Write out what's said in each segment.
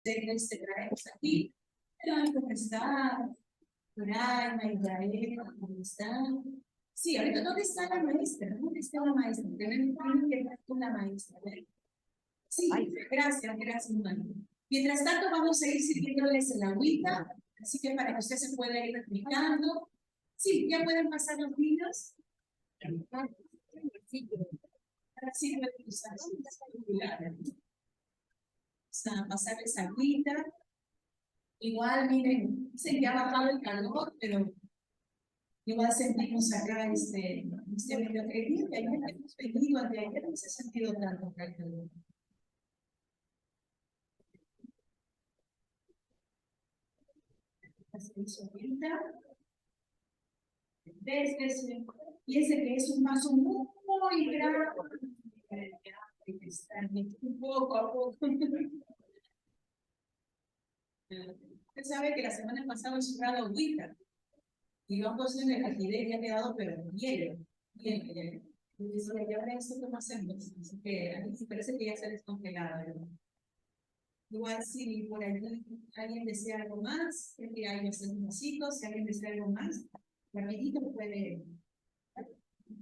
ustedes te traemos aquí. Ay, ¿cómo están? Coraima, Israel, ¿cómo están? Sí, ahorita, ¿dónde está la maestra? ¿Dónde está la maestra? Tienen que hablar con la maestra. ¿Ver? Sí, gracias, hermano. Mientras tanto, vamos a ir sirviéndoles el agüita, así que para que usted se pueda ir replicando. Sí, ya pueden pasar los niños. Ahora sí, vamos a pasarles agüita. Igual, miren, se ya ha bajado el calor, pero igual sentimos acá medio que ayer hemos venido, ayer no se ha sentido tanto calor. Así es, ahorita. Piense que es un paso muy grande. Poco a poco. Usted sabe que la semana pasada he cerrado agüita. Y vamos en el alquiler y ha quedado, pero hielo. Y decía, ¿y ahora esto cómo hacemos? Así que a mí sí parece que ya se ha descongelado, ¿verdad? Igual si por ahí alguien desea algo más, que hay nuestros vasitos, si alguien desea algo más, rapidito puede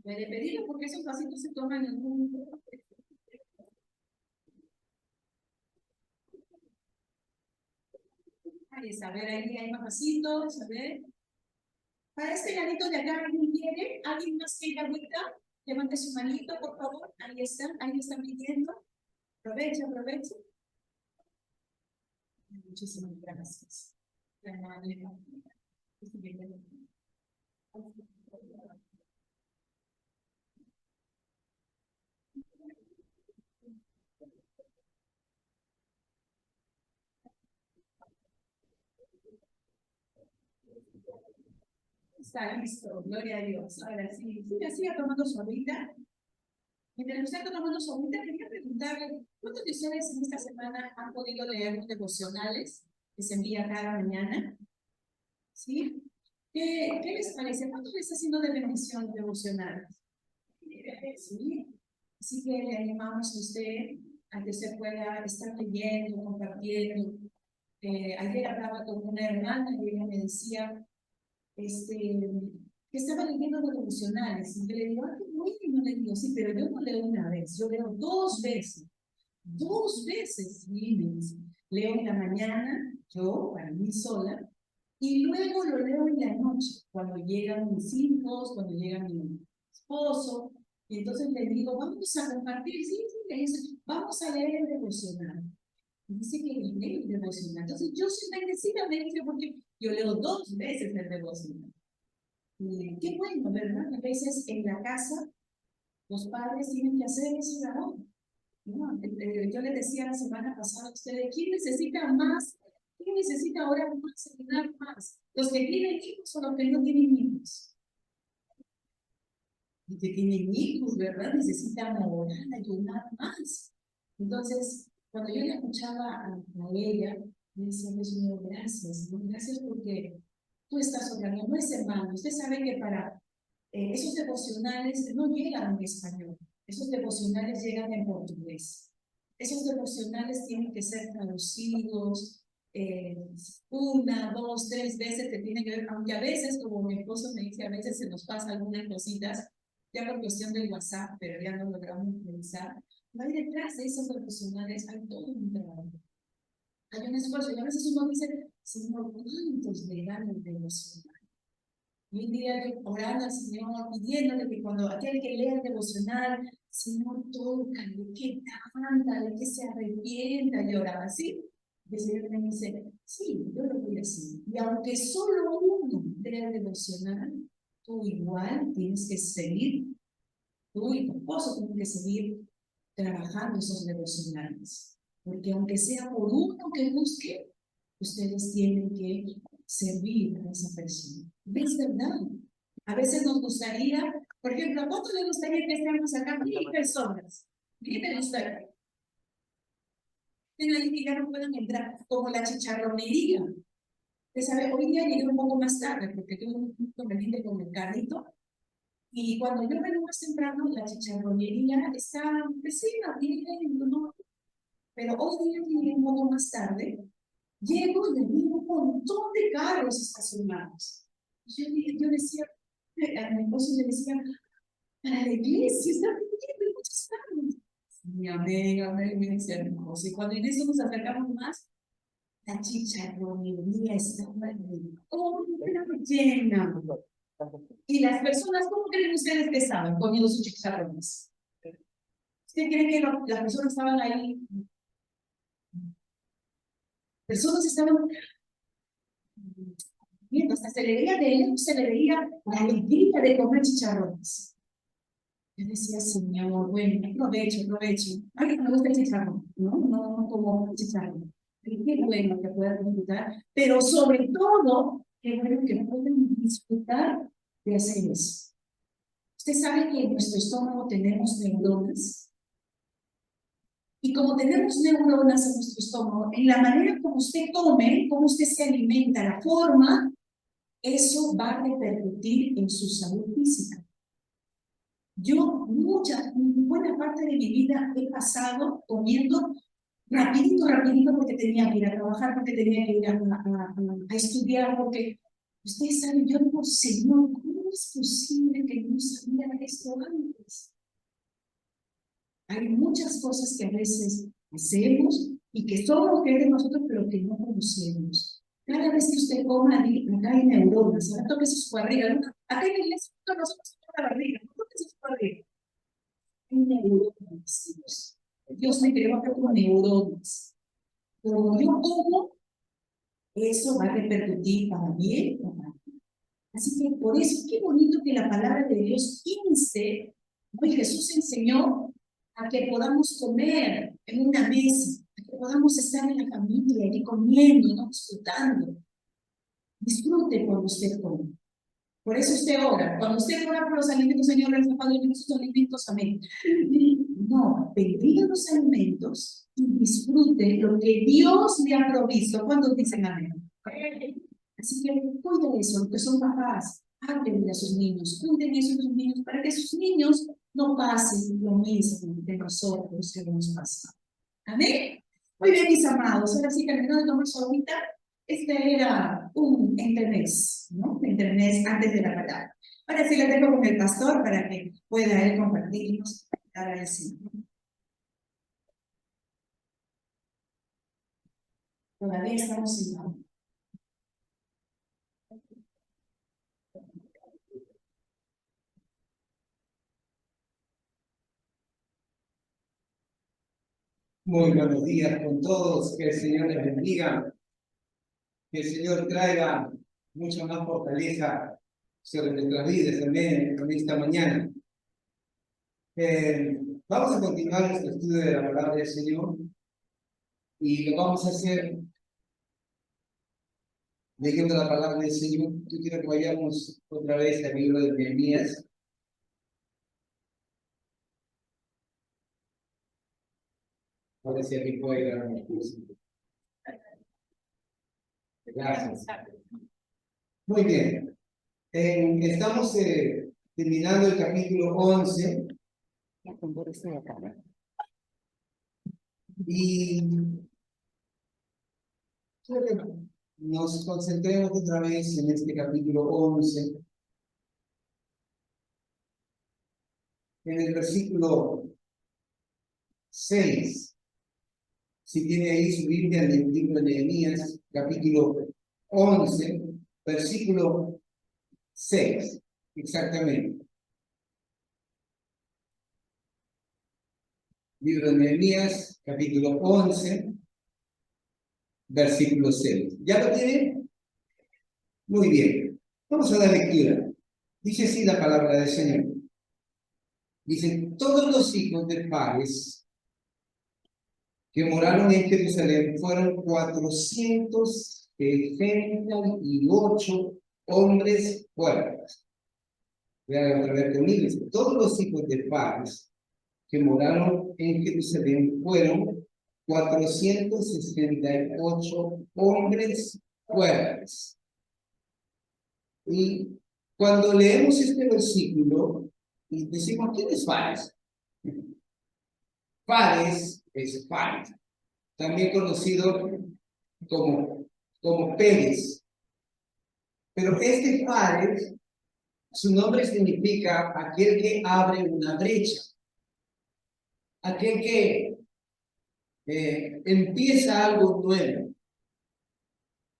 pedirlo, porque esos vasitos se toman en un... A ver, ahí hay más vasitos, a ver. Para este ladito de acá, ¿alguien quiere? ¿Alguien más quiere agüita? Levante su manito, por favor. Ahí están pidiendo. Aprovecha, aprovecha. Muchísimas gracias. Está listo, gloria a Dios. Ahora sí, siga tomando su agüita. Mientras usted está tomando su agüita, quería preguntarle, ¿cuántos de ustedes en esta semana han podido leer los devocionales que se envía cada mañana? ¿Sí? ¿Qué les parece? ¿Cuánto les está haciendo de bendición devocionales? ¿Sí? Así que le animamos a usted a que usted pueda estar leyendo, compartiendo. Ayer hablaba con una hermana y ella me decía que estaba leyendo los devocionales. Y yo le digo, ah, qué bueno, le digo, sí, pero yo no leo una vez, yo leo dos veces. Dos veces, sí, me dice. Leo en la mañana, yo, para mí sola, y luego lo leo en la noche, cuando llegan mis hijos, cuando llega mi esposo, y entonces le digo, vamos a compartir, sí, le dice, vamos a leer el devocional. Y dice que lee el devocional. Entonces yo soy bendecida, me dice, porque yo leo dos veces el devocional. Y qué bueno, ¿verdad? A veces en la casa los padres tienen que hacer ese labor. No, yo le decía la semana pasada a ustedes, ¿quién necesita más? ¿Quién necesita ahora más, ayudar más? ¿Los que tienen hijos o los que no tienen hijos? Los que tienen hijos, ¿verdad? Necesitan orar, ayudar más. Entonces, cuando yo le escuchaba a ella, me decía, Dios mío, gracias, ¿no? Gracias porque tú estás orando, no es hermano. Usted sabe que para esos devocionales no llegan en español, esos devocionales llegan en portugués. Esos devocionales tienen que ser traducidos una, dos, tres veces, que tienen que ver, aunque a veces, como mi esposo me dice, a veces se nos pasa algunas cositas, ya por cuestión del WhatsApp, pero ya no logramos revisar. Hay detrás de esos devocionales, hay todo un trabajo. Hay un esfuerzo, y a veces uno dice, Señor, ¿cuántos le dan el devocional? Y un día orando al Señor, pidiéndole que cuando aquel que lea el devocional, Señor, tócale, que cántale, que se arrepienta, y oraba así. Y el Señor me dice, sí, yo lo voy a hacer. Y aunque solo uno lea el devocional, tú igual tienes que seguir, tú y tu esposo tienen que seguir trabajando esos devocionales. Porque aunque sea por uno que busque, ustedes tienen que servir a esa persona. ¿Ves, verdad? A veces nos gustaría, por ejemplo, ¿a cuánto le gustaría que estemos acá? 1000 personas. 1000 me gustaría. Pero ahí que ya no pueden entrar, como la chicharronería. Usted sabe, hoy día llegué un poco más tarde, porque tuve un inconveniente con el carrito. Y cuando yo vengo más temprano, la chicharronería está recién abriendo, ¿no? Pero hoy día llegué un poco más tarde. Llego y vi un montón de carros estacionados. Yo decía, a mi esposo le decía, para la iglesia, está bien, muchos carros. Y amén, amén, me decía mi esposo. Y cuando en eso nos acercamos más, la chicharronería estaba llena. Y las personas, ¿cómo creen ustedes que estaban comiendo sus chicharrones? ¿Ustedes creen que las personas estaban ahí? Personas estaban viendo, hasta se le veía de ellos, se le veía la alegría de comer chicharrones. Yo decía, Señor, bueno, aprovecho, aprovecho. A mí me gusta el chicharrón, no como chicharrón. Pero qué bueno que puedan disfrutar, pero sobre todo, qué bueno que puedan disfrutar de hacer eso. Usted sabe que en nuestro estómago tenemos neuronas. Y como tenemos neuronas en nuestro estómago, en la manera como usted come, como usted se alimenta, la forma, eso va a repercutir en su salud física. Yo buena parte de mi vida he pasado comiendo rapidito, rapidito, porque tenía que ir a trabajar, porque tenía que ir a estudiar, porque ustedes saben, yo digo, Señor, ¿cómo es posible que no sabía esto antes? Hay muchas cosas que a veces hacemos y que somos que es de nosotros, pero que no conocemos. Cada vez que usted coma, acá hay neuronas, ahora toque su barriga. Acá en la iglesia nosotros tenemos la barriga, no toque su barriga. Hay neuronas. Dios me creó acá con neuronas. Como yo como, eso va a repercutir para bien o para mal. Así que por eso, qué bonito que la palabra de Dios inste, ¿no? Y Jesús enseñó a que podamos comer en una mesa, a que podamos estar en la familia y comiendo, ¿no? Disfrutando. Disfrute cuando usted come. Por eso usted ora. Cuando usted ora por los alimentos, Señor, gracias Padre, por sus alimentos, amén. No, bendiga los alimentos y disfrute lo que Dios le ha provisto. ¿Cuándo dicen amén? Así que cuiden eso, lo que son papás, háblenle a sus niños, cuiden eso a sus niños para que sus niños no pasen lo mismo de nosotros que nos pasa. Amén. Muy bien, mis amados, ahora sí terminando de tomar su ahorita. Este era un interés, ¿no? Interés antes de la palabra. Ahora sí la dejo con el pastor para que pueda él compartirnos. Ahora sí. Todavía estamos sin. Muy buenos días con todos, que el Señor les bendiga, que el Señor traiga mucha más fortaleza sobre nuestras vidas también en esta mañana. Vamos a continuar nuestro estudio de la palabra del Señor y lo vamos a hacer leyendo la palabra del Señor. Yo quiero que vayamos otra vez al libro de Nehemías. Ahora sí aquí puede dar una cosa. Gracias. Muy bien. Estamos terminando el capítulo 11 y quiero que nos concentremos otra vez en este capítulo 11, en el versículo 6. Si tiene ahí su Biblia en el libro de Nehemías, capítulo 11, versículo 6, exactamente. Libro de Nehemías, capítulo 11, versículo 6. ¿Ya lo tienen? Muy bien. Vamos a dar lectura. Dice así la palabra del Señor. Dice, todos los hijos de Fares que moraron en Jerusalén fueron 468 hombres fuertes. Vean otra vez conmigo. Dice, todos los hijos de Fares que moraron en Jerusalén fueron 468 hombres fuertes. Y cuando leemos este versículo, y decimos, ¿quién es Fares? Fares es Fares, también conocido como Pérez. Pero este Párez, su nombre significa aquel que abre una brecha, aquel que empieza algo nuevo.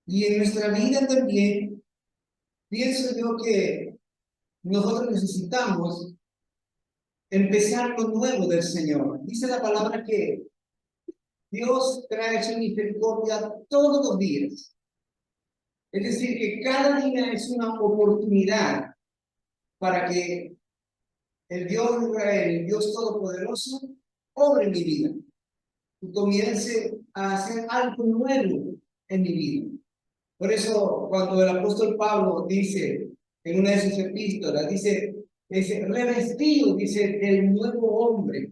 Y en nuestra vida también, pienso yo que nosotros necesitamos empezar lo nuevo del Señor. Dice la palabra que Dios trae su misericordia todos los días. Es decir, que cada día es una oportunidad para que el Dios de Israel, el Dios Todopoderoso, obre en mi vida y comience a hacer algo nuevo en mi vida. Por eso, cuando el apóstol Pablo dice en una de sus epístolas, dice revestido, dice, del nuevo hombre,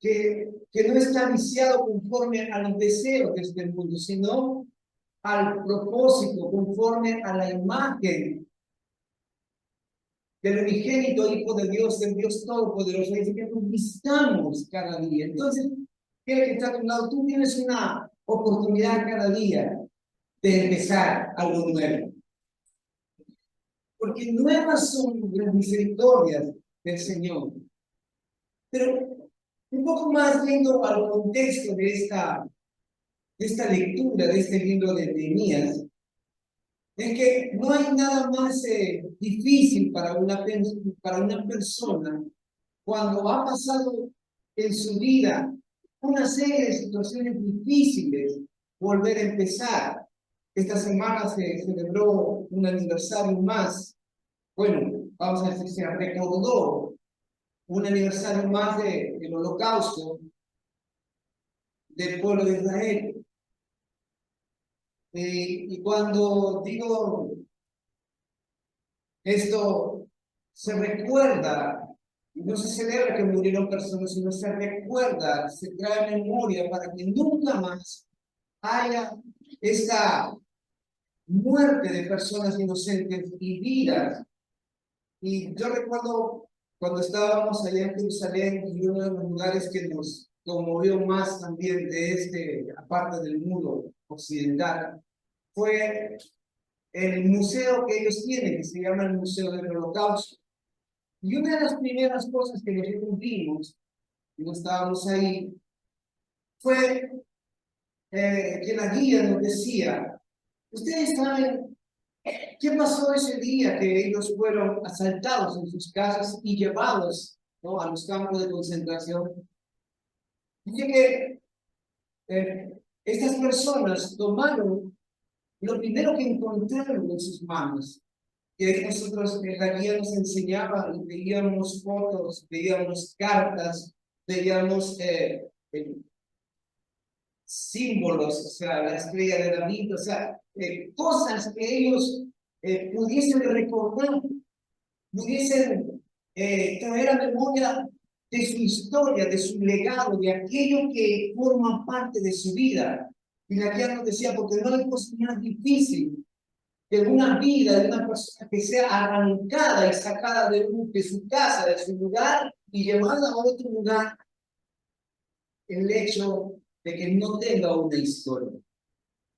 que no está viciado conforme a los deseos de este mundo, sino al propósito, conforme a la imagen del unigénito Hijo de Dios, del Dios Todopoderoso. Dice que conquistamos cada día. Entonces, quiere que está a tu lado, tú tienes una oportunidad cada día de empezar algo nuevo. Porque nuevas son las misericordias del Señor. Pero un poco más viendo al contexto de esta lectura, de este libro de Nehemías, es que no hay nada más difícil para una persona cuando ha pasado en su vida una serie de situaciones difíciles, volver a empezar. Esta semana se celebró un aniversario más. Bueno, vamos a decir, se recordó un aniversario más del holocausto del pueblo de Israel. Y cuando digo esto, se recuerda, no se celebra que murieron personas, sino se recuerda, se trae memoria para que nunca más haya esta muerte de personas inocentes y vidas. Y yo recuerdo cuando estábamos allá en Jerusalén, y uno de los lugares que nos conmovió más también de aparte del muro occidental, fue el museo que ellos tienen, que se llama el Museo del Holocausto. Y una de las primeras cosas que nosotros vimos, cuando estábamos ahí, fue que la guía nos decía, ustedes saben qué pasó ese día que ellos fueron asaltados en sus casas y llevados, ¿no?, a los campos de concentración. Dice que estas personas tomaron lo primero que encontraron en sus manos. Y ahí nosotros, la guía nos enseñaba, y veíamos fotos, veíamos cartas, veíamos símbolos, o sea, la estrella de David, o sea, cosas que ellos pudiesen recordar, pudiesen traer a memoria de su historia, de su legado, de aquello que forma parte de su vida. Y la guía nos decía, porque no hay cosa más difícil que una vida de una persona que sea arrancada y sacada de su casa, de su lugar, y llevada a otro lugar, el hecho de que no tenga una historia,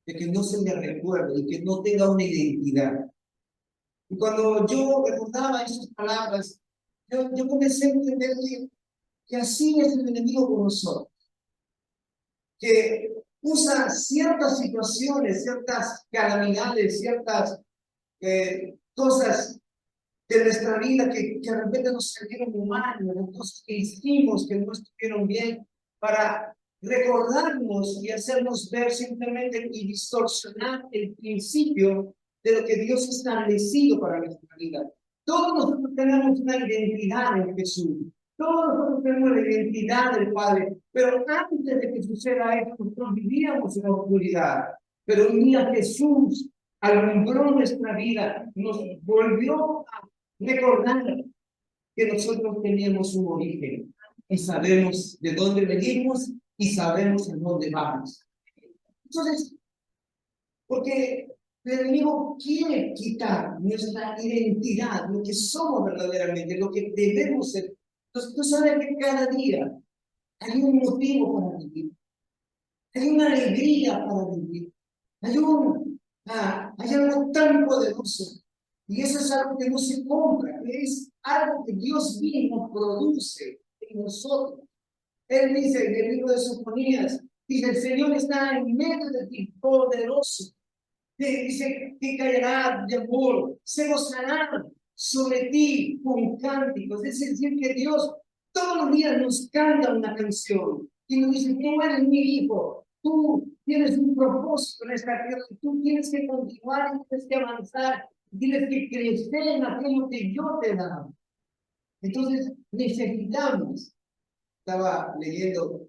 de que no se le recuerde y que no tenga una identidad. Y cuando yo recordaba esas palabras, yo comencé a entender que así es el enemigo con nosotros, que usa ciertas situaciones, ciertas calamidades, ciertas cosas de nuestra vida que de repente nos salieron humanos, cosas que hicimos que no estuvieron bien, para recordarnos y hacernos ver simplemente y distorsionar el principio de lo que Dios ha establecido para nuestra vida. Todos nosotros tenemos una identidad en Jesús. Todos nosotros tenemos la identidad del Padre. Pero antes de que suceda esto, nosotros vivíamos en la oscuridad. Pero un día Jesús alumbró nuestra vida, nos volvió a recordar que nosotros teníamos un origen y sabemos de dónde venimos y sabemos a dónde vamos. Entonces, porque el enemigo quiere quitar nuestra identidad, lo que somos verdaderamente, lo que debemos ser. Entonces, tú sabes que cada día hay un motivo para vivir. Hay una alegría para vivir. Hay algo tan poderoso. Y eso es algo que no se compra, que es algo que Dios mismo produce en nosotros. Él dice en el libro de Sofonías, dice, el Señor está en medio de ti, poderoso. Dice que caerá de amor, se gozará sobre ti con cánticos. Es decir, que Dios todos los días nos canta una canción y nos dice, tú eres mi hijo, tú tienes un propósito en esta tierra, tú tienes que continuar, tienes que avanzar, tienes que crecer en aquello que yo te he dado. Entonces necesitamos, estaba leyendo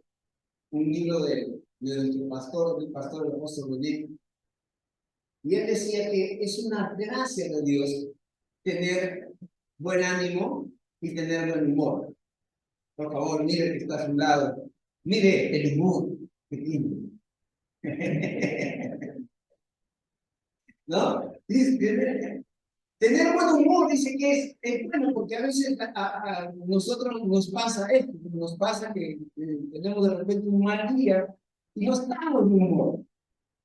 un libro de nuestro pastor, el pastor del apóstol Rodríguez, y él decía que es una gracia de Dios tener buen ánimo y tener buen humor. Por favor, mire que está a su lado. Mire el humor que tiene. ¿No? Dice, tener buen humor dice que es bueno, porque a veces a nosotros nos pasa esto, nos pasa que tenemos de repente un mal día y no estamos de humor.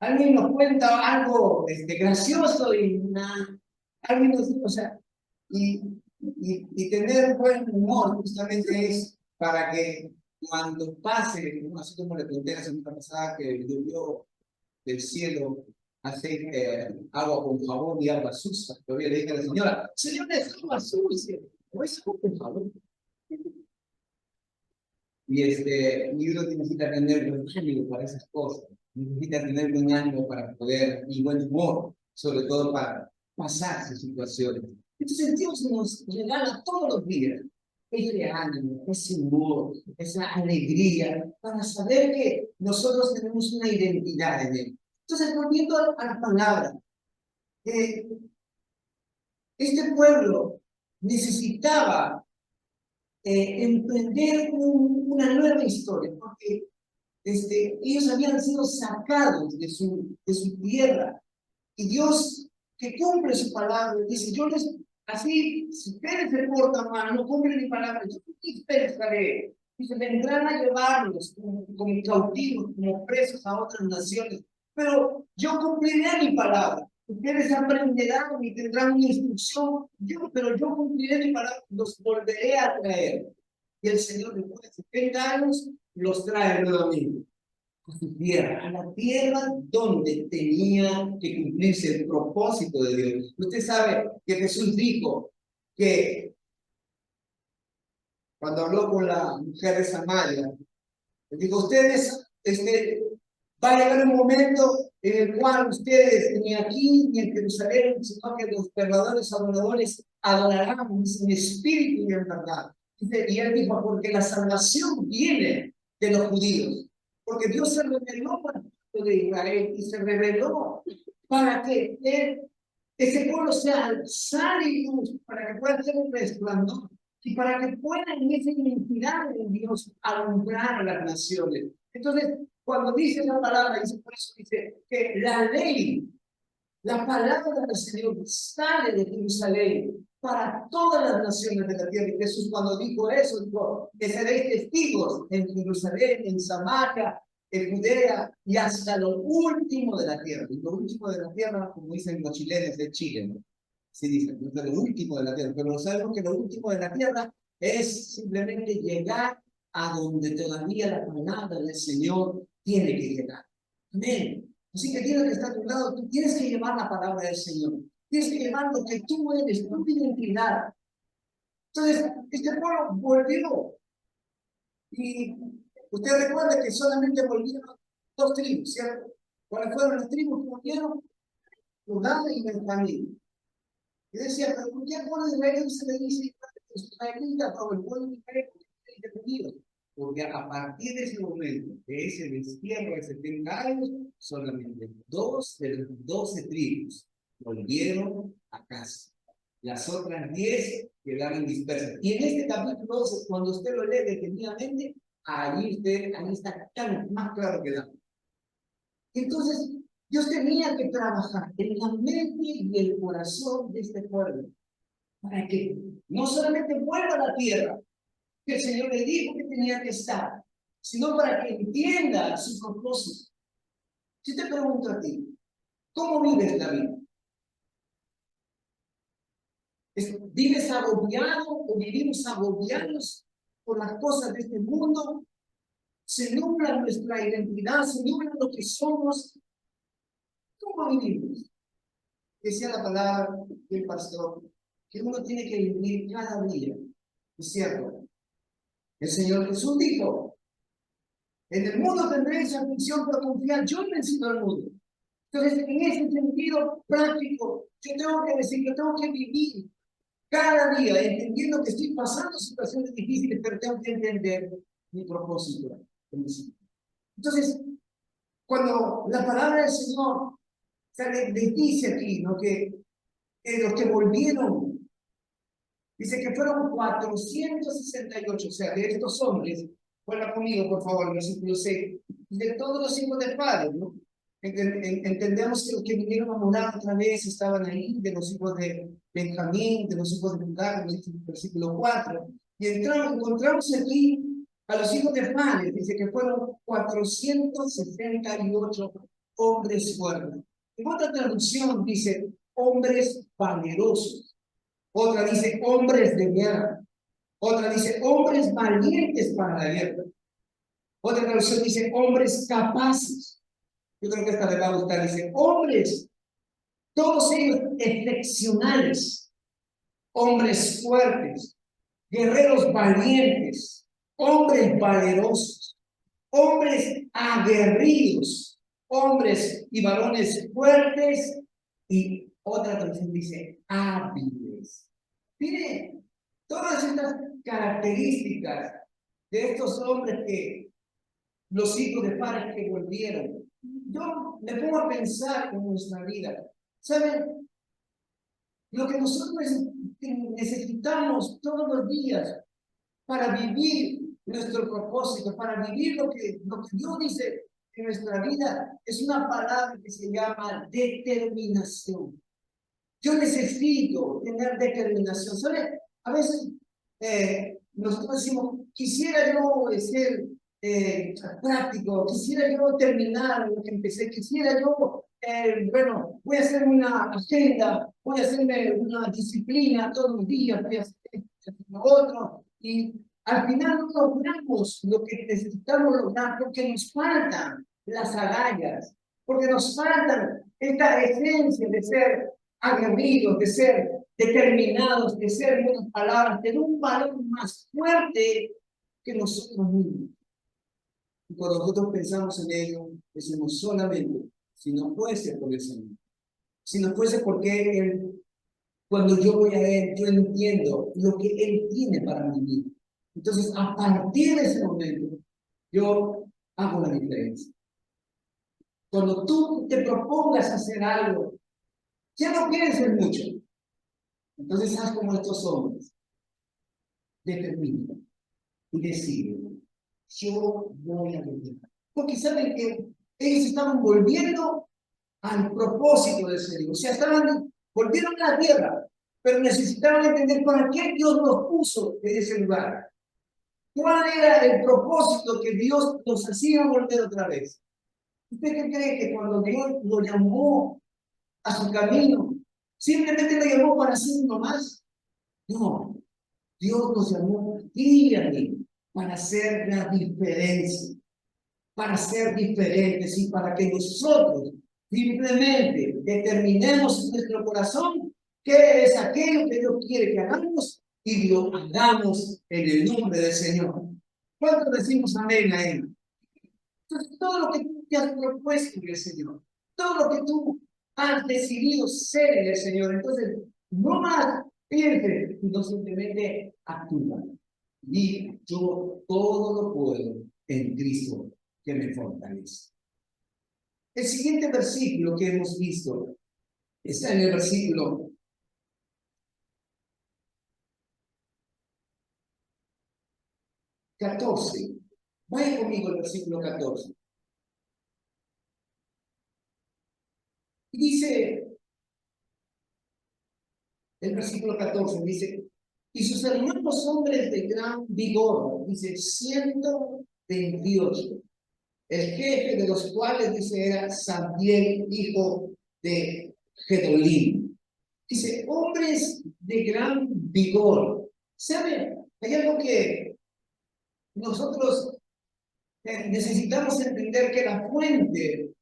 Alguien nos cuenta algo gracioso y alguien nos dice, o sea, y tener buen humor justamente es para que cuando pase, así como le pregunté la semana pasada que llovió del cielo agua con jabón y agua sucia, todavía le dije a la señora, señora, es agua sucia, no es agua con jabón. Y uno necesita tener buen ánimo para esas cosas, necesita tener buen ánimo para poder, y buen humor, sobre todo para pasar esas situaciones. Entonces Dios nos regala todos los días ese ánimo, ese humor, esa alegría, para saber que nosotros tenemos una identidad en Él. Entonces, volviendo a la palabra, este pueblo necesitaba emprender una nueva historia, porque ellos habían sido sacados de su tierra, y Dios, que cumple su palabra, dice, yo les, así, si ustedes se portan mal, no cumplen mi palabra, yo dispersaré, dice, vendrán a llevarlos como cautivos, como presos a otras naciones, pero yo cumpliré mi palabra. Ustedes aprenderán y tendrán una instrucción, pero yo cumpliré mi palabra, los volveré a traer. Y el Señor, después de 70 años, los trae nuevamente a su tierra, a la tierra donde tenía que cumplirse el propósito de Dios. Usted sabe que Jesús dijo que cuando habló con la mujer de Samaria, dijo, ustedes, va a llegar un momento en el cual ustedes, ni aquí ni en Jerusalén, sino que los verdaderos adoradores adorarán en espíritu y en verdad. Y él dijo, porque la salvación viene de los judíos, porque Dios se reveló para el pueblo de Israel y se reveló para que ese pueblo sea sal y luz, para que pueda ser un resplandor y para que pueda en esa identidad de Dios alumbrar a las naciones. Entonces, cuando dice la palabra, dice, por eso dice que la ley, la palabra del Señor sale de Jerusalén para todas las naciones de la tierra. Y Jesús cuando dijo eso, dijo que seréis testigos en Jerusalén, en Samaria, en Judea y hasta lo último de la tierra. Y lo último de la tierra, como dicen los chilenos de Chile, ¿no? Sí dicen, lo último de la tierra. Pero sabemos que lo último de la tierra es simplemente llegar a donde todavía la palabra del Señor tiene que llegar. Amén. Así que tienes que estar a tu lado, tú tienes que llevar la palabra del Señor. Tienes que llevar lo que tú eres, tu identidad. Entonces, este pueblo volvió. Y usted recuerda que solamente volvieron 2 tribus, ¿cierto? ¿Cuáles fueron las tribus que volvieron? Judá y Benjamín. Y decía, pero ¿por qué al pueblo de Israel se le dice israelitas o el pueblo de Israel judíos? Porque a partir de ese momento, de ese destierro de 70 años, solamente 2 de las 12 tribus volvieron a casa. Las otras 10 quedaron dispersas. Y en este capítulo 12, cuando usted lo lee detenidamente, ahí está tan más claro que nada. Entonces, Dios tenía que trabajar en la mente y el corazón de este pueblo para que no solamente vuelva a la tierra que el Señor le dijo que tenía que estar, sino para que entienda su propósito. Si te pregunto a ti, ¿cómo vives la vida? ¿Vives agobiado o vivimos agobiados por las cosas de este mundo? ¿Se nubla nuestra identidad? ¿Se nubla lo que somos? ¿Cómo vivimos? Decía la palabra del pastor, que uno tiene que vivir cada día. ¿Es cierto? El Señor Jesús dijo, en el mundo tendréis aflicción, pero confiad, yo he vencido al mundo. Entonces, en ese sentido práctico, yo tengo que decir, yo tengo que vivir cada día entendiendo que estoy pasando situaciones difíciles, pero tengo que entender mi propósito. Entonces, cuando la palabra del Señor les dice aquí, ¿no? Que los que volvieron, dice que fueron 468, o sea, de estos hombres, vuelva conmigo, por favor, versículo 6, de todos los hijos de padre, ¿no? Entendemos que los que vinieron a morar otra vez estaban ahí, de los hijos de Benjamín, de los hijos de Judá, versículo 4. Y encontramos aquí a los hijos de Fares, dice que fueron 468 hombres fuertes. En otra traducción dice hombres valerosos. Otra dice hombres de guerra. Otra dice hombres valientes para la guerra. Otra traducción dice hombres capaces. Yo creo que esta le va a gustar. Dice hombres, todos ellos excepcionales, hombres fuertes, guerreros valientes, hombres valerosos, hombres aguerridos, hombres y varones fuertes, y otra traducción dice hábiles. Mire, todas estas características de estos hombres que los hijos de padres que volvieron, yo me pongo a pensar en nuestra vida. ¿Saben? Lo que nosotros necesitamos todos los días para vivir nuestro propósito, para vivir lo que Dios dice en nuestra vida, es una palabra que se llama determinación. Yo necesito tener determinación. ¿Sabe? A veces nosotros decimos, quisiera yo ser práctico, quisiera yo terminar lo que empecé, quisiera yo, bueno, voy a hacer una agenda, voy a hacerme una disciplina todos los días, voy a hacer esto, lo otro, y al final no logramos lo que necesitamos lograr porque nos faltan las agallas, porque nos faltan esta esencia de ser aguerridos, de ser determinados, de ser, en otras palabras, tener un valor más fuerte que nosotros mismos. Y cuando nosotros pensamos en ello, decimos solamente, si no fuese por el Señor, si no fuese porque Él, cuando yo voy a Él, yo entiendo lo que Él tiene para mi vida. Entonces, a partir de ese momento, yo hago la diferencia. Cuando tú te propongas hacer algo, ya no pienses mucho. Entonces, haz como estos hombres. Determina y decide. Yo voy a vivir. Porque saben que ellos estaban volviendo al propósito del Señor. O sea, volvieron a la tierra, pero necesitaban entender para qué Dios los puso en ese lugar. ¿Cuál era el propósito que Dios los hacía volver otra vez? ¿Usted qué cree que cuando Dios lo llamó a su camino, simplemente lo llamó para hacer uno más? No, Dios nos llamó para hacer la diferencia, para ser diferentes y para que nosotros simplemente determinemos en nuestro corazón qué es aquello que Dios quiere que hagamos y lo hagamos en el nombre del Señor. ¿Cuánto decimos amén a Él? Entonces, todo lo que tú te has propuesto en el Señor, todo lo que tú has decidido ser en el Señor, entonces no más pienses, sino simplemente actúa. Y yo todo lo puedo en Cristo que me fortalece. El siguiente versículo que hemos visto está en el versículo 14. Vaya conmigo al versículo 14. Y dice, el versículo 14 dice, y sus hermanos hombres de gran vigor, dice 128, el jefe de los cuales, dice, era Sabdiel, hijo de Gedolim. Dice, hombres de gran vigor. ¿Saben? Hay algo que nosotros necesitamos entender, que la fuente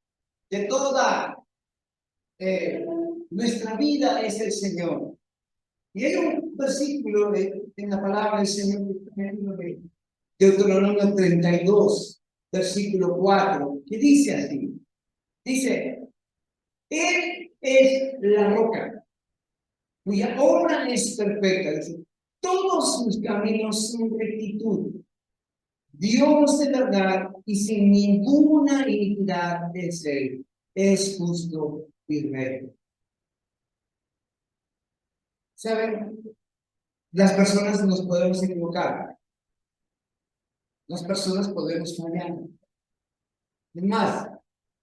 de toda nuestra vida es el Señor. Y hay un versículo en la palabra del Señor, de Deuteronomio 32, versículo 4, que dice así. Dice, Él es la roca, cuya obra es perfecta. Dice, todos sus caminos son rectitud. Dios de verdad y sin ninguna iniquidad es Él. Es justo y recto. ¿Saben? Las personas nos podemos equivocar. Las personas podemos fallar. Es más,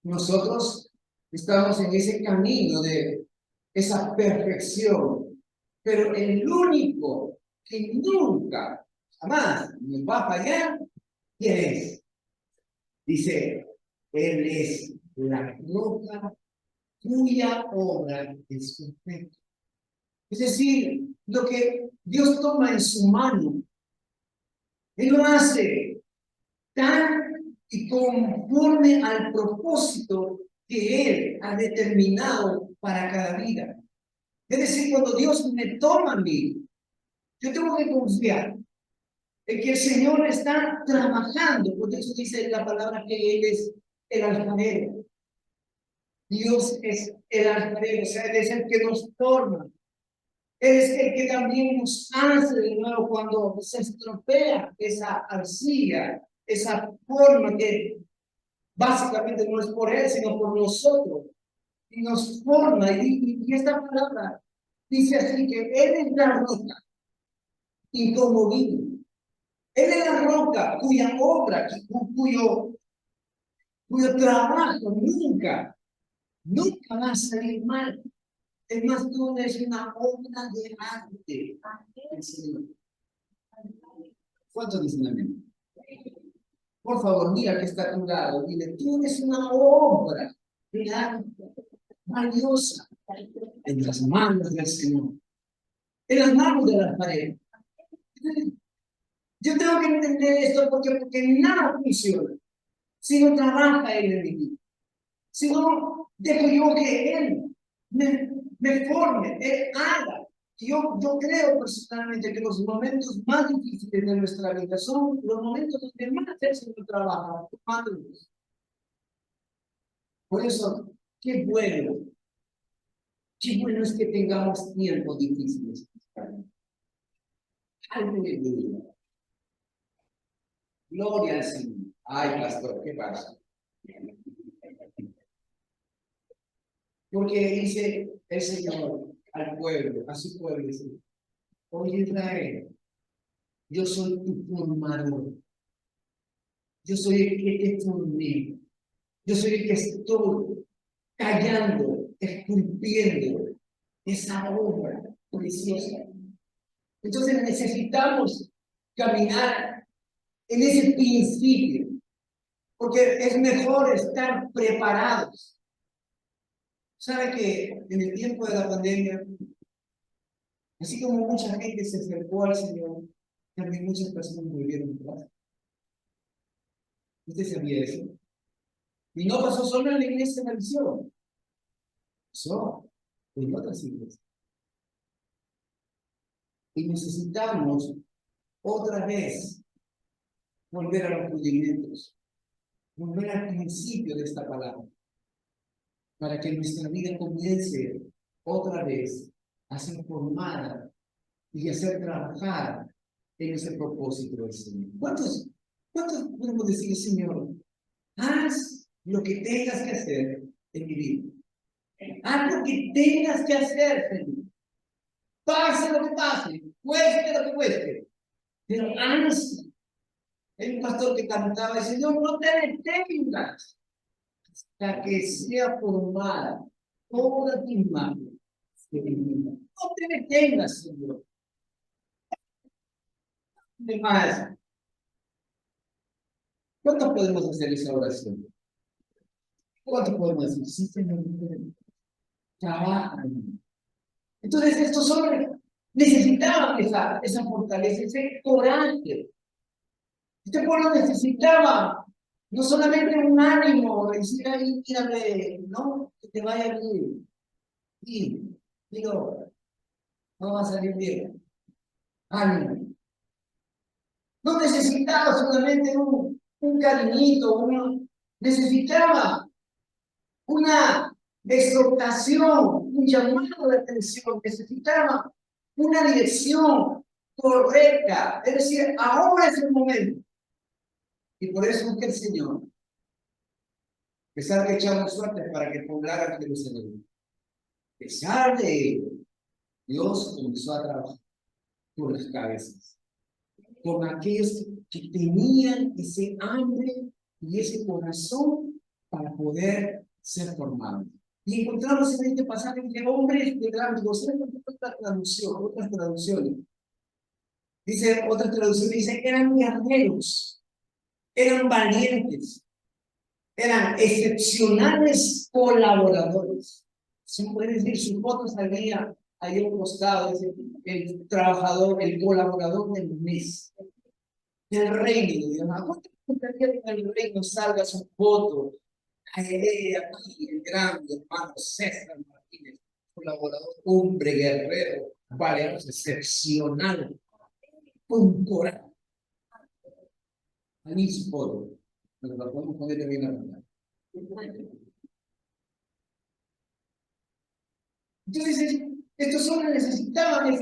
nosotros estamos en ese camino de esa perfección, pero el único que nunca, jamás nos va a fallar, ¿quién es? Dice, Él es la roca cuya obra es perfecta. Es decir, lo que Dios toma en su mano, Él lo hace tan y conforme al propósito que Él ha determinado para cada vida. Es decir, cuando Dios me toma a mí, yo tengo que confiar en que el Señor está trabajando. Por eso dice la palabra que Él es el alfarero. Dios es el alfarero, o sea, Él es el que nos forma. Él es el que también nos hace de nuevo cuando se estropea esa arcilla, esa forma que básicamente no es por Él, sino por nosotros. Y nos forma. Y esta palabra dice así, que Él es la roca inconmovible. Él es la roca cuya obra, cuyo trabajo nunca va a salir mal. Es más, tú eres una obra de arte. El Señor. ¿Cuántos dicen amén? Por favor, mira que está a tu lado. Dile, tú eres una obra de arte valiosa en las manos del Señor, en las manos de las paredes. Yo tengo que entender esto porque nada funciona si no trabaja Él en mí. Si no dejo yo que Él me forme, Él haga. Yo creo personalmente que los momentos más difíciles de nuestra vida son los momentos donde más el Señor trabaja. Por eso, qué bueno es que tengamos tiempos difíciles. Aleluya. Gloria al Señor. Ay, pastor, ¿qué pasa? Porque dice el Señor al pueblo, a su pueblo, dice, oye Israel, yo soy tu formador. Yo soy el que te formé. Yo soy el que estoy callando, esculpiendo esa obra preciosa. Entonces necesitamos caminar en ese principio, porque es mejor estar preparados. ¿Sabe que en el tiempo de la pandemia, así como mucha gente se acercó al Señor, también muchas personas volvieron atrás? ¿Usted sabía eso? Y no pasó solo en la iglesia de la visión, pasó en otras iglesias. Y necesitamos otra vez volver a los rudimentos, volver al principio de esta palabra, para que nuestra vida comience otra vez a ser formada y a ser trabajada en ese propósito del Señor. ¿Cuántos podemos decir, Señor, haz lo que tengas que hacer en mi vida? Haz lo que tengas que hacer, Señor. Pase lo que pase, cueste lo que cueste. Pero haz. Hay un pastor que cantaba y Señor, no te detengas hasta que sea formada toda tu imagen. No te detengas, Señor. Además, ¿Cuántos podemos hacer esa oración? ¿Cuántos podemos decir? Sí, Señor, trabaja en mí. Entonces, estos hombres necesitaban esa fortaleza, ese coraje. Este pueblo necesitaba no solamente un ánimo, decir ahí, mírame, no, que te vaya bien. Y, digo, no va a salir bien. Ánimo. No necesitaba solamente un cariñito, necesitaba una exhortación, un llamado de atención, necesitaba una dirección correcta. Es decir, ahora es el momento. Y por eso es que el Señor, a pesar de echamos suerte para que poblara Jerusalén, a pesar de ello, Dios comenzó a trabajar con las cabezas, con aquellos que tenían ese hambre y ese corazón para poder ser formados. Y encontramos en este pasaje que hombres de gran otras traducciones. Dice, otras traducciones dicen, eran guerreros, eran valientes, eran excepcionales colaboradores. Si pueden decir, sus fotos salía ahí a un costado, dice, el trabajador, el colaborador del mes, del reino de Dios. ¿A cuánto gustaría que en el reino salga su foto? Aquí el grande hermano César Martínez, colaborador, hombre guerrero, valeroso, excepcional, con coraje. A mí su foto, pero la podemos poner bien a la. Entonces, estos hombres necesitaban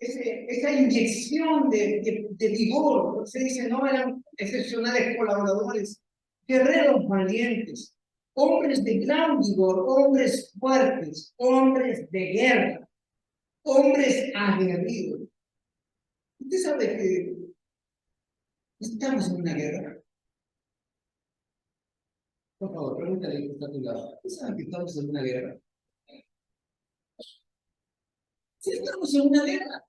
esa inyección de vigor. Se dice, no eran excepcionales colaboradores, guerreros valientes, hombres de gran vigor, hombres fuertes, hombres de guerra, hombres aguerridos. Usted sabe que estamos en una guerra. Por favor, pregúntale que está a tu lado. ¿Usted sabe que estamos en una guerra? Sí, estamos en una guerra.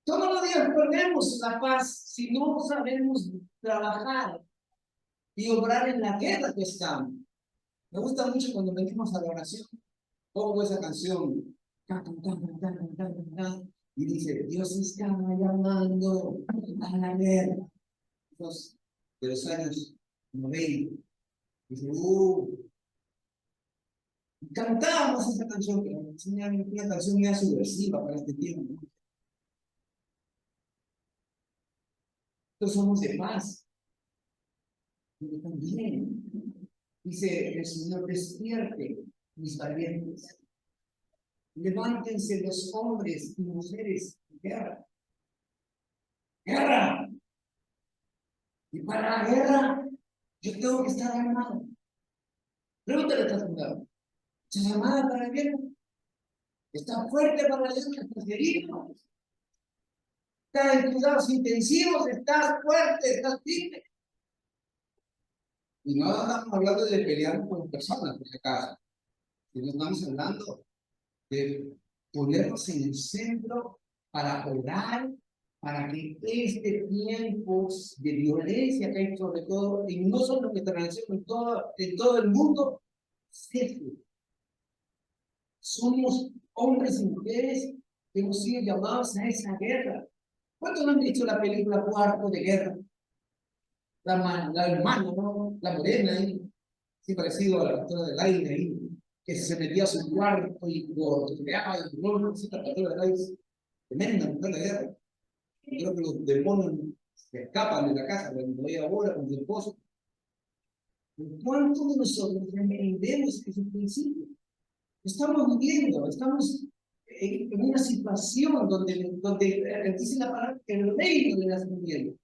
Todos los días perdemos la paz si no sabemos trabajar y obrar en la guerra que estamos. Me gusta mucho cuando venimos a la oración, pongo esa canción, y dice, Dios está llamando a la guerra. De los años 90. Dice, cantábamos esa canción, que es una canción muy subversiva para este tiempo. Nosotros somos de paz. Pero también dice el Señor, despierte mis valientes. Levántense los hombres y mujeres de guerra. ¡Guerra! Y para la guerra, yo tengo que estar armado. Pregúntale a tu hermano. ¿Estás armada para la guerra? ¿Estás fuerte para la guerra? ¿Estás herido? ¿Estás en cuidados intensivos? ¿Estás fuerte? ¿Estás firme? Y no estamos hablando de pelear con personas, por si acaso. Sino estamos hablando de ponernos en el centro para orar, para que este tiempo de violencia que hay sobre todo, y no solo en nuestra nación, en todo el mundo, cese. Somos hombres y mujeres que hemos sido llamados a esa guerra. ¿Cuántos no han visto la película Cuarto de Guerra? La hermana, ¿no? La morena ahí, sí, parecido a la pastora del aire ahí, que se metía a su cuarto y golpeaba y no, sí, la pastora del aire, tremenda mujer de guerra. Yo creo que los demonios se escapan de la casa cuando ella ahora con su esposo. ¿Cuántos de nosotros entendemos ese principio? Estamos viviendo, estamos en una situación donde dice la palabra que el reino de las mujeres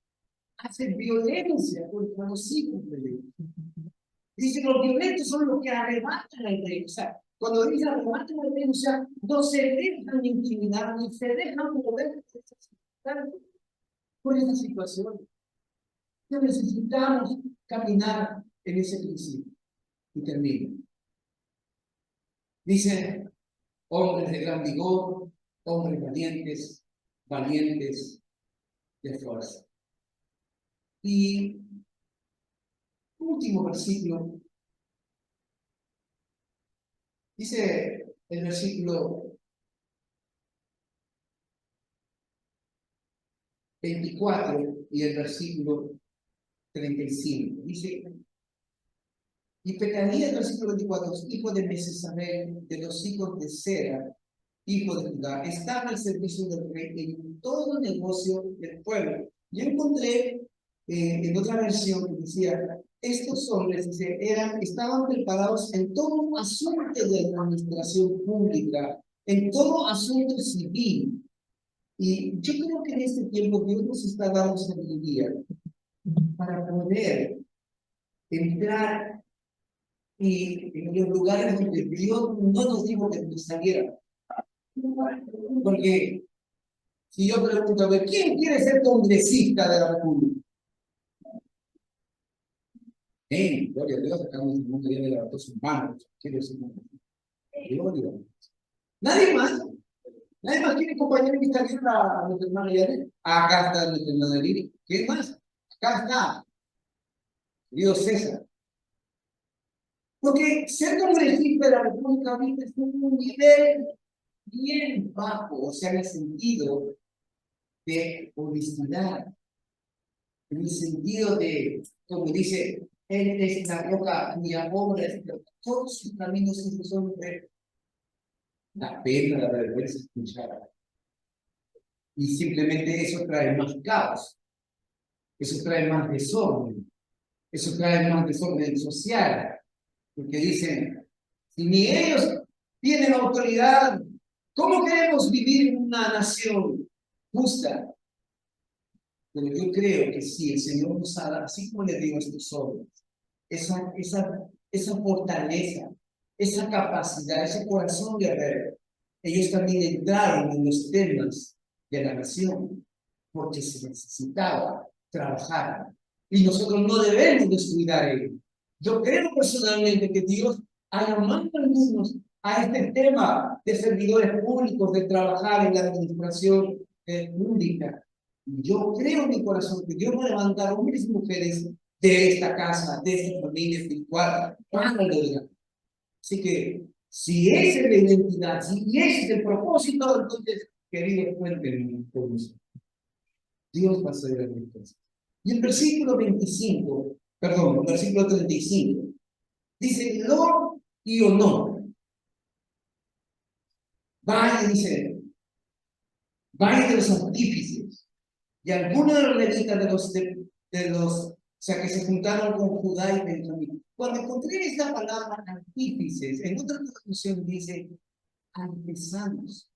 hace violencia contra los hijos de Dios. Dice, los violentos son los que arrebatan el reino. O sea, cuando dice arrebatan el reino, o sea, no se dejan intimidar, ni se dejan mover por esa situación. Que necesitamos caminar en ese principio. Y termino. Dice, hombres de gran vigor, hombres valientes, de fuerza. Y último versículo, dice el versículo 24 y el versículo 35. Dice, y pecaría el versículo 24, hijo de Mesesabel, de los hijos de Sera, hijo de Judá, estaba al servicio del rey en todo el negocio del pueblo. Yo encontré en otra versión que decía, estos hombres dice, estaban preparados en todo asunto de administración pública, en todo asunto civil. Y yo creo que en este tiempo Dios nos está dando sabiduría para poder entrar en los lugares donde Dios no nos dijo que nos saliera. Porque si yo pregunto, a ver, ¿quién quiere ser congresista de la República? Gloria a Dios, acá en el mundo ya levantó sus manos. Quiere ser congresista. Gloria a Dios. Nadie más. Nadie más quiere acompañar mi carrera a nuestra hermana Yaret. Acá está nuestra hermana Lili. ¿Quién más? Acá está. Dios César. Porque ser congresista de la República ahorita es un nivel bien bajo, o sea, en el sentido de honestidad, en el sentido de, como dice, él es la roca, mi amor, todos sus caminos son la pena, la vergüenza escuchar. Y simplemente eso trae más caos, eso trae más desorden social, porque dicen, si ni ellos tienen autoridad, ¿cómo queremos vivir en una nación justa? Pero yo creo que sí, el Señor nos ha dado, así como le digo a estos hombres, esa fortaleza, esa capacidad, ese corazón guerrero. Ellos también entraron en los temas de la nación, porque se necesitaba trabajar. Y nosotros no debemos descuidar ello. Yo creo personalmente que Dios ha llamado a algunos a este tema de servidores públicos, de trabajar en la administración pública. Yo creo en mi corazón que Dios va a levantar hombres y mujeres de esta casa, de esta familia espiritual, para lograr. Así que, si esa es la identidad, si ese es el propósito, entonces, queridos, cuéntenme con eso. Dios va a hacer las cosas. Y el versículo 25, perdón, el versículo 35, dice, Lord y honor. Vaya, dice, vaya de los artífices. Y algunos de los levitas o sea, que se juntaron con Judá y Benjamín. Cuando encontré esta palabra artífices, en otra traducción dice artesanos.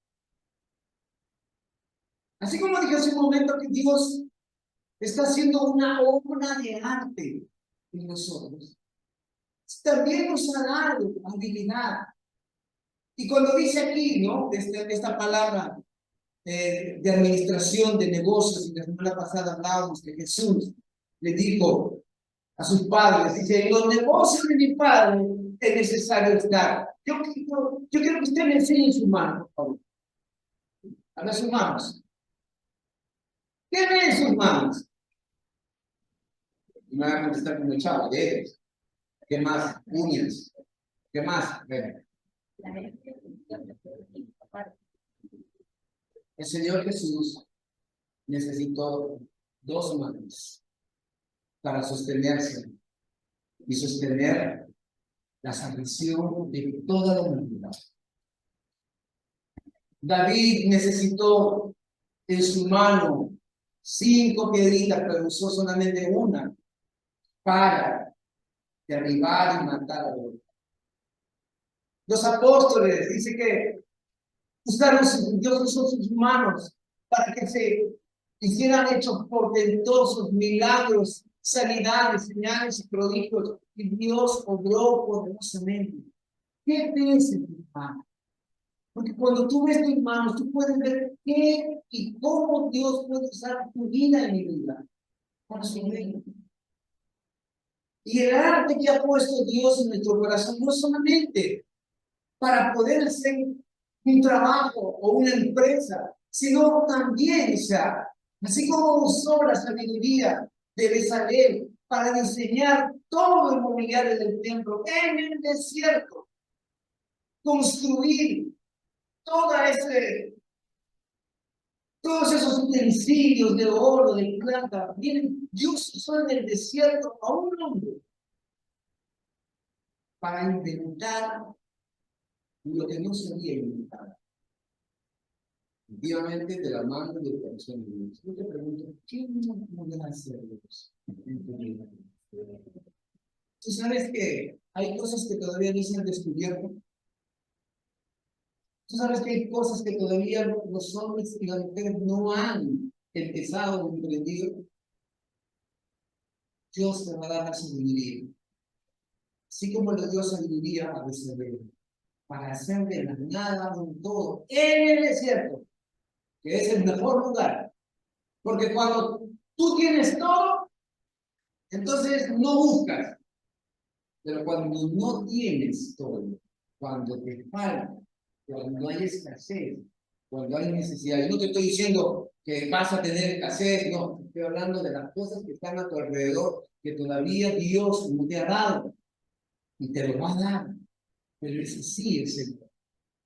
Así como dije hace un momento que Dios está haciendo una obra de arte en nosotros, también nos ha dado habilidad. Y cuando dice aquí, ¿no? Esta palabra de administración de negocios, y la semana pasada hablábamos que Jesús le dijo a sus padres, dice, en los negocios de mi padre es necesario estar. Yo quiero que usted me enseñe su mano, por favor. A ver sus manos. ¿Qué ven sus manos? Y me van a contestar como chavo, dedos. ¿Qué más? Uñas. ¿Qué más? Ven. El Señor Jesús necesitó 2 manos para sostenerse y sostener la salvación de toda la humanidad. David necesitó en su mano 5 piedritas, pero usó solamente una para derribar y matar a otro. Los apóstoles dice que Dios usó sus manos para que se hicieran hechos portentosos, milagros, sanidades, señales y prodigios, y Dios obró poderosamente. ¿Qué ves en tus manos? Porque cuando tú ves tus manos, tú puedes ver qué y cómo Dios puede usar tu vida y mi vida para su reino. Y el arte que ha puesto Dios en nuestro corazón no solamente para poder hacer un trabajo o una empresa, sino también, o sea, Así como usó la sabiduría de Bezalel para diseñar todo el mobiliario del templo en el desierto, construir todos esos utensilios de oro, de plata. Miren, Dios usó en el desierto a un hombre para inventar lo que no se había inventado. Efectivamente, de la mano del corazón de Dios. Yo te pregunto, ¿qué no podrá hacer Dios en tu vida? Tú sabes que hay cosas que todavía no se han descubierto. Tú sabes que hay cosas que todavía los hombres y las mujeres no han empezado o emprendido. Dios te va a dar la sabiduría. Así como le dio sabiduría a Bezalel para hacer de la nada un todo en el desierto, que es el mejor lugar. Porque cuando tú tienes todo, entonces no buscas. Pero cuando no tienes todo, cuando te falta, cuando hay escasez, cuando hay necesidad, yo no te estoy diciendo que vas a tener escasez, no, estoy hablando de las cosas que están a tu alrededor, que todavía Dios no te ha dado y te lo va a dar. Pero ese sí es el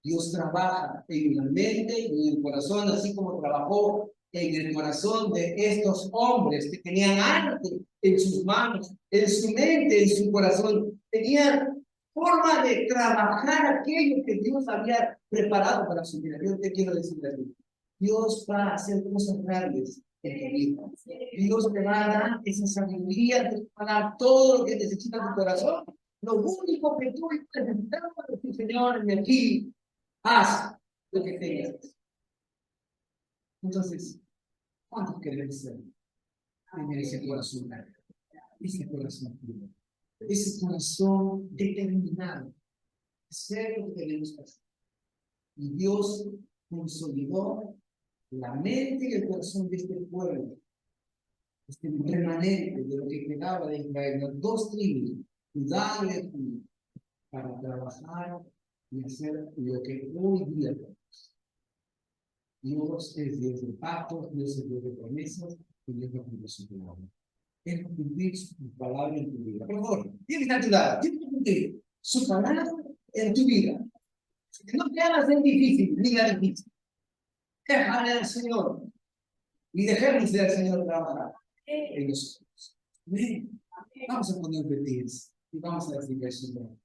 Dios trabaja en la mente y en el corazón, así como trabajó en el corazón de estos hombres que tenían arte en sus manos, en su mente, en su corazón. Tenían forma de trabajar aquello que Dios había preparado para su vida. Yo te quiero decir así. Dios va a hacer cosas grandes en tu vida. Dios te va a dar esa sabiduría, te va a dar todo lo que necesita tu corazón. Lo único que tú necesitas es tu Señor de aquí. Haz lo que tengas. Entonces, ¿cuántos queremos ser? Tener ese corazón grande, ese corazón puro, ese corazón determinado, hacer lo que tenemos que hacer. Y Dios consolidó la mente y el corazón de este pueblo, este remanente de lo que quedaba de Israel, las dos tribus, Judá y Benjamín, para trabajar y hacer lo que hoy día tenemos. Dios es Dios de pactos, Dios es Dios de promesas, y Dios va a cumplir su palabra. Él va a cumplir su palabra en tu vida. Por favor, tiene que estar a tu lado, tiene que cumplir su palabra en tu vida. No te hagas el difícil, ni la difícil. Déjale al Señor y dejemos al Señor trabajar en nosotros. Vamos a poner de pies y vamos a decirle al Señor.